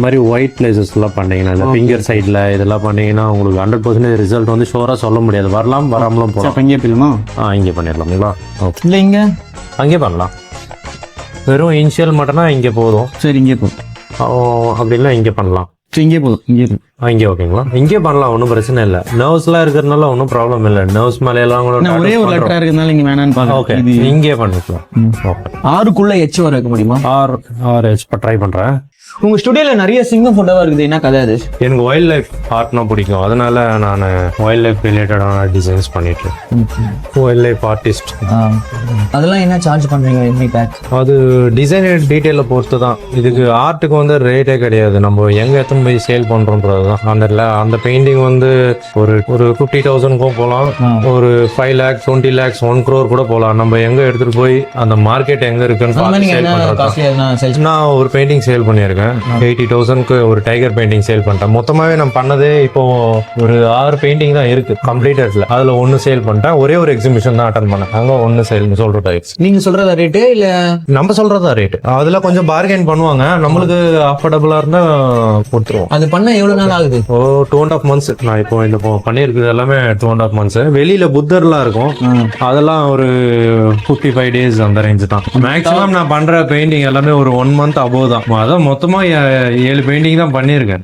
இந்த மாதிரி ஒயிட் பிளேசஸ்லாம் பண்ணீங்கன்னா இந்த ஃபிங்கர் சைடில் இதெல்லாம் பண்ணீங்கன்னா உங்களுக்கு 100% ரிசல்ட் வந்து ஷோராக சொல்ல முடியாது. வரலாம் வராமலும் போகலாம். இங்கே போயிடுமா? இங்கே பண்ணிடலாங்களா? ஓகே, இல்லை இங்கே அங்கே பண்ணலாம். வெறும் இனிஷியல் மட்டும்னா இங்கே போதும். சரி, இங்கே போதும். அப்படின்னா இங்கே பண்ணலாம். சரி, இங்கே போதும். இங்கே ஓகேங்களா? இங்கே பண்ணலாம், ஒன்றும் பிரச்சனை இல்லை. நர்வ்ஸ்லாம் இருக்கிறதுனால ஒன்றும் ப்ராப்ளம் இல்லை. நர்வ்ஸ் மேலையெல்லாம் கூட ஒரே ஒரு லெட்டரா இருக்கிறதுனால இங்கே வேணான்னு பாருங்க. ஓகே, இங்கே பண்ணிக்கலாம். ஓகே, 6க்குள்ள எச் வர வைக்க முடியுமா? ஆர் இப்போ ட்ரை பண்ணுறேன். உங்க ஸ்டுடியோல நிறைய சிங்கம் போட்டோவா இருக்குது, என்ன கதை அது? எனக்கு வைல்ட் லைஃப் ஆர்ட்னா பிடிக்கும், அதனால நான் வைல்ட் லைஃப் ரிலேட்டடான டிசைன்ஸ் பண்ணிட்டு வைல்ட் லைஃப் ஆர்டிஸ்ட். அதெல்லாம் என்ன சார்ஜ் பண்றீங்க? அது டிசைன் டீட்டெயிலை பொறுத்து தான். இதுக்கு ஆர்ட்டுக்கு வந்து ரேட்டே கிடையாது. நம்ம எங்க எத்தனை போய் சேல் பண்றோன்றது தான். அந்த பெயிண்டிங் வந்து ஒரு 50,000க்கும் போகலாம், ஒரு 5 lakhs 20 lakhs 1 crore கூட போகலாம். நம்ம எங்க எடுத்துட்டு போய் அந்த மார்க்கெட் எங்க இருக்குன்னு நான் ஒரு பெயிண்டிங் சேல் பண்ணியிருக்கேன். 80,000க்கு ஒரு டைகர் பெயிண்டிங் சேல் பண்ணிட்டேன். மொத்தமாவே நான் பண்ணதே இப்போ ஒரு 6 பெயிண்டிங் தான் இருக்கு கம்ப்ளீட்டட்ல. அதுல 1 சேல் பண்ணிட்டேன். ஒரே ஒரு எக்ஸிபிஷன் தான் அட்டன் பண்ணேன். அங்க 1 சேல் சொல்ற டைப்ஸ். நீங்க சொல்றதா ரேட்டு இல்ல நம்ம சொல்றதா ரேட்? அதுல கொஞ்சம் பார்கெயின் பண்ணுவாங்க. நம்மளுக்கு அஃபோர்டபுளா இருந்தா கொடுத்துருவோம். அது பண்ண எவ்வளவு நாள் ஆகுது? 2.5 months. நான் இப்போ இந்த பண்ணிருக்கிறது எல்லாமே 2.5 months. வெளியில புத்தர்லாம் இருக்கும், அதெல்லாம் ஒரு 55 days அந்த ரேஞ்ச் தான். மேக்ஸிமம் நான் பண்ற பெயிண்டிங் எல்லாமே ஒரு 1 month above தான். அதான் மொத்தமா 7 பெயிண்டிங் தான் பண்ணியிருக்கேன்.